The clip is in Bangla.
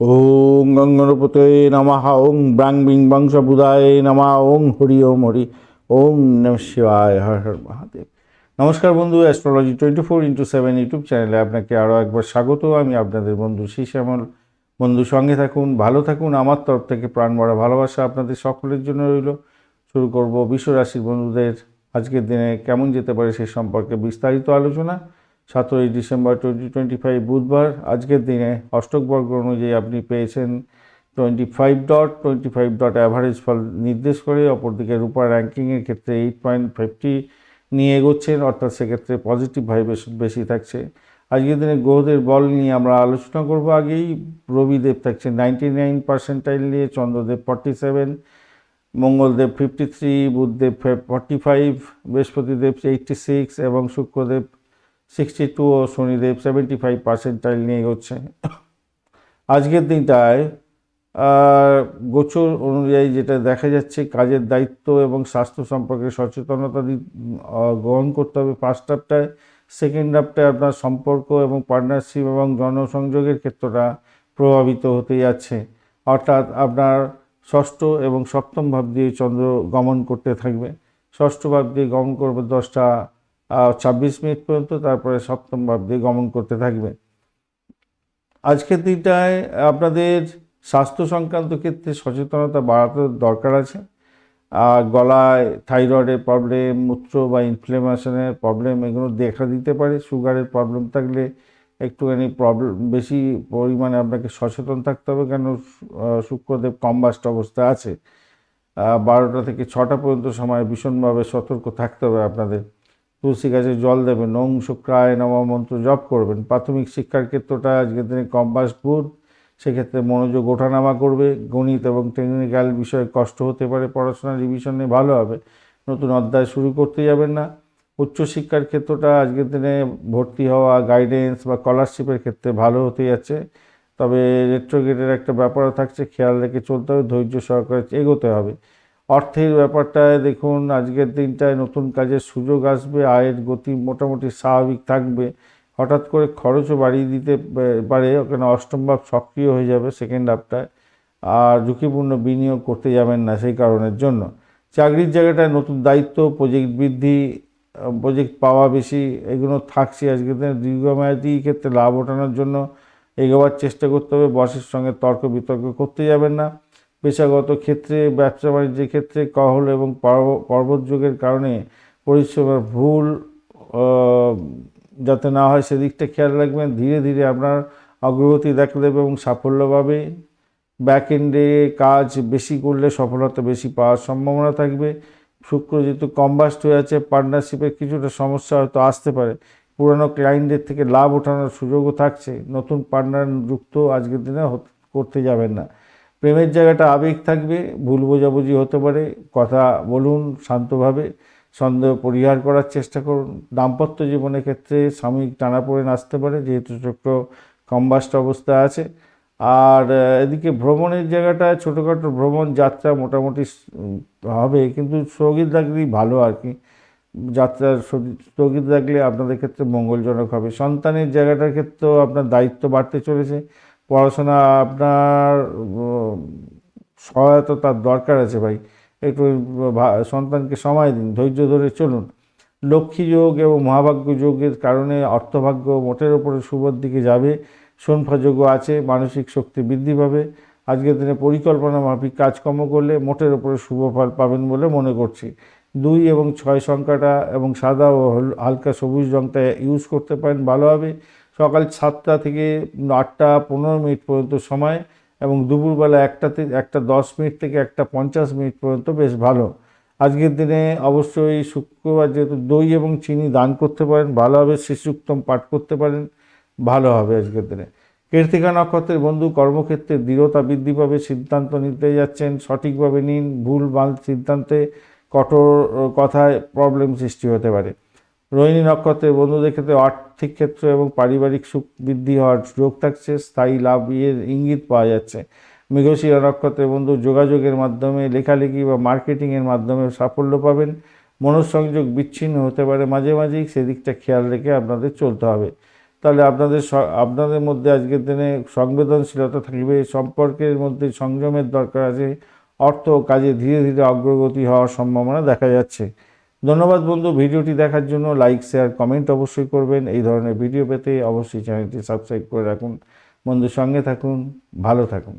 ওং গঙ্গনপতে নমঃ ওং ব্রাং বিং বংশবুধায় নমঃ ওং হরি ওম হরি ওং নম শিবায় হর হর মহাদেব। নমস্কার বন্ধু, অ্যাস্ট্রোলজি 24x7 ইউটিউব চ্যানেলে আপনাকে আরও একবার স্বাগত। আমি আপনাদের বন্ধু শ্যামল। বন্ধু সঙ্গে থাকুন, ভালো থাকুন। আমার তরফ থেকে প্রাণ ভরা ভালোবাসা আপনাদের সকলের জন্য রইল। শুরু করব বিশ্ব রাশির বন্ধুদের আজকের দিনে কেমন যেতে পারে সে সম্পর্কে বিস্তারিত আলোচনা। 17 ডিসেম্বর 2025 বুধবার। আজকের দিনে অষ্টক বর্গ অনুযায়ী আপনি পেয়েছেন 25 ডট অ্যাভারেজ ফল নির্দেশ করে। অপরদিকে রূপার র্যাঙ্কিংয়ের ক্ষেত্রে 8.50 নিয়ে এগোচ্ছেন, অর্থাৎ সেক্ষেত্রে পজিটিভ ভাইব্রেশন বেশি থাকছে। আজকের দিনে গ্রহদের বল নিয়ে আমরা আলোচনা করব। আগেই রবিদেব থাকছে 99% নিয়ে, চন্দ্রদেব 47, মঙ্গলদেব 53, বুধদেব 45, বৃহস্পতিদেব 86 এবং শুক্রদেব 62 ও শনিদেব 75% নিয়ে এগোচ্ছে। আজকের দিনটায় গোচর অনুযায়ী যেটা দেখা যাচ্ছে, কাজের দায়িত্ব এবং স্বাস্থ্য সম্পর্কে সচেতনতা গ্রহণ করতে হবে ফার্স্ট হাফটায়। সেকেন্ড হাফটায় আপনার সম্পর্ক এবং পার্টনারশিপ এবং জনসংযোগের ক্ষেত্রটা প্রভাবিত হতে যাচ্ছে, অর্থাৎ আপনার ষষ্ঠ এবং সপ্তম ভাব দিয়ে চন্দ্র গমন করতে থাকবে। ষষ্ঠ ভাব দিয়ে গমন করবে 10টা 26 মিনিট পর্যন্ত, তারপরে সপ্তম ভাব দিয়ে গমন করতে থাকবে। আজকের দিনটায় আপনাদের স্বাস্থ্য সংক্রান্ত ক্ষেত্রে সচেতনতা বাড়াতে দরকার আছে। আর গলায় থাইরয়েডের প্রবলেম, মূত্র বা ইনফ্লেমেশনের প্রবলেম এগুলো দেখা দিতে পারে। সুগারের প্রবলেম থাকলে একটুখানি বেশি পরিমাণে আপনাকে সচেতন থাকতে হবে, কেন শুক্রদেব কম্বাস্ট অবস্থায় আছে। 12টা থেকে 6টা পর্যন্ত সময় ভীষণভাবে সতর্ক থাকতে হবে আপনাদের। তুলসী গাছে জল দেবেন, ওং শুক্রায় নমঃ মন্ত্র জপ করবেন। প্রাথমিক শিক্ষার ক্ষেত্রটা আজকের দিনে কম্বাস্ট বুধ, সেক্ষেত্রে মনোযোগ ওঠানামা করবে। গণিত এবং টেকনিক্যাল বিষয়ে কষ্ট হতে পারে, পড়াশোনা রিভিশনে ভালো হবে। নতুন অধ্যায় শুরু করতে যাবেন না। উচ্চশিক্ষার ক্ষেত্রটা আজকের দিনে ভর্তি হওয়া, গাইডেন্স বা স্কলারশিপের ক্ষেত্রে ভালো হতে যাচ্ছে। তবে রেট্রোগেটের একটা ব্যাপারও থাকছে, খেয়াল রেখে চলতে হবে, ধৈর্য সহকারে এগোতে হবে। অর্থের ব্যাপারটায় দেখুন, আজকের দিনটায় নতুন কাজের সুযোগ আসবে, আয়ের গতি মোটামুটি স্বাভাবিক থাকবে। হঠাৎ করে খরচও বাড়িয়ে দিতে পারে, কেন অষ্টম ভাব সক্রিয় হয়ে যাবে সেকেন্ড হাফটায়। আর ঝুঁকিপূর্ণ বিনিয়োগ করতে যাবেন না সেই কারণের জন্য। চাকরির জায়গাটায় নতুন দায়িত্ব, প্রজেক্ট বৃদ্ধি, প্রজেক্ট পাওয়া বেশি এগুলো থাকছে। আজকের দিনে দীর্ঘমেয়াদী ক্ষেত্রে লাভ ওঠানোর জন্য এগোবার চেষ্টা করতে হবে। বসের সঙ্গে তর্ক বিতর্ক করতে যাবেন না। পেশাগত ক্ষেত্রে, ব্যবসা বাণিজ্যের ক্ষেত্রে কহল এবং পর্বত যোগের কারণে পরিশ্রমের ভুল যাতে না হয় সেদিকটা খেয়াল রাখবেন। ধীরে ধীরে আপনার অগ্রগতি দেখা দেবে এবং সাফল্য পাবে। ব্যাক এন্ডে কাজ বেশি করলে সফলতা বেশি পাওয়ার সম্ভাবনা থাকবে। শুক্র যেহেতু কম্বাস্ট হয়ে আছে, পার্টনারশিপের কিছুটা সমস্যা হয়তো আসতে পারে। পুরানো ক্লায়েন্টদের থেকে লাভ ওঠানোর সুযোগও থাকছে। নতুন পার্টনার যুক্ত আজকের দিনে করতে যাবেন না। প্রেমের জায়গাটা আবেগ থাকবে, ভুল বোঝাবুঝি হতে পারে, কথা বলুন শান্তভাবে, সন্দেহ পরিহার করার চেষ্টা করুন। দাম্পত্য জীবনের ক্ষেত্রে সাময়িক টানাপোড়েন আসতে পারে, যেহেতু শুক্র কম্বাস্ট অবস্থায় আছে। আর এদিকে ভ্রমণের জায়গাটায় ছোটোখাটো ভ্রমণ যাত্রা মোটামুটি হবে, কিন্তু স্থগিত রাখলেই ভালো আর কি। যাত্রার স্থগিত রাখলে আপনাদের ক্ষেত্রে মঙ্গলজনক হবে। সন্তানের জায়গাটার ক্ষেত্রেও আপনার দায়িত্ব বাড়তে চলেছে। পড়াশোনা আপনার সহায়তা তার দরকার আছে ভাই। একটু সন্তানকে সময় দিন, ধৈর্য ধরে চলুন। লক্ষ্মী যোগ এবং মহাভাগ্য যোগের কারণে অর্থভাগ্য মোটের ওপরে শুভর দিকে যাবে। শোনফা যোগও আছে, মানসিক শক্তি বৃদ্ধি পাবে। আজকের দিনে পরিকল্পনা মাফিক কাজকর্ম করলে মোটের ওপরে শুভ ফল পাবেন বলে মনে করছি। 2 এবং 6 সংখ্যাটা এবং সাদা ও হালকা সবুজ রঙটা ইউজ করতে পারেন, ভালো হবে। সকাল 7টা থেকে 8টা 15 মিনিট পর্যন্ত সময়, এবং দুপুরবেলা 1টা 10 মিনিট থেকে 1টা 50 মিনিট পর্যন্ত বেশ ভালো। আজকের দিনে অবশ্যই শুক্রবার যেহেতু দই এবং চিনি দান করতে পারেন, ভালো হবে। শ্রীসূক্তম পাঠ করতে পারেন, ভালো হবে আজকের দিনে। কৃত্তিকা নক্ষত্রের বন্ধু, কর্মক্ষেত্রে দৃঢ়তা বৃদ্ধি পাবে। সিদ্ধান্ত নিতে যাচ্ছেন, সঠিকভাবে নিন। ভুল ভাল সিদ্ধান্তে কঠোর কথায় প্রবলেম সৃষ্টি হতে পারে। রোহিণী নক্ষত্রের বন্ধুদের ক্ষেত্রে আর্থিক ক্ষেত্র এবং পারিবারিক সুখ বৃদ্ধি হওয়ার যোগ থাকছে, স্থায়ী লাভ ইঙ্গিত পাওয়া যাচ্ছে। মৃগশিরা নক্ষত্রের বন্ধু, যোগাযোগের মাধ্যমে, লেখালেখি বা মার্কেটিংয়ের মাধ্যমে সাফল্য পাবেন। মনঃসংযোগ বিচ্ছিন্ন হতে পারে মাঝে মাঝেই, সেদিকটা খেয়াল রেখে আপনাদের চলতে হবে। তাহলে আপনাদের মধ্যে আজকের দিনে সংবেদনশীলতা থাকবে, সম্পর্কের মধ্যে সংযমের দরকার আছে, অর্থ ও কাজে ধীরে ধীরে অগ্রগতি হওয়ার সম্ভাবনা দেখা যাচ্ছে। ধন্যবাদ বন্ধু, ভিডিওটি দেখার জন্য। লাইক, শেয়ার, কমেন্ট অবশ্যই করবেন। এই ধরনের ভিডিও পেতে অবশ্যই চ্যানেলটি সাবস্ক্রাইব করে রাখুন। বন্ধুর সঙ্গে থাকুন, ভালো থাকুন।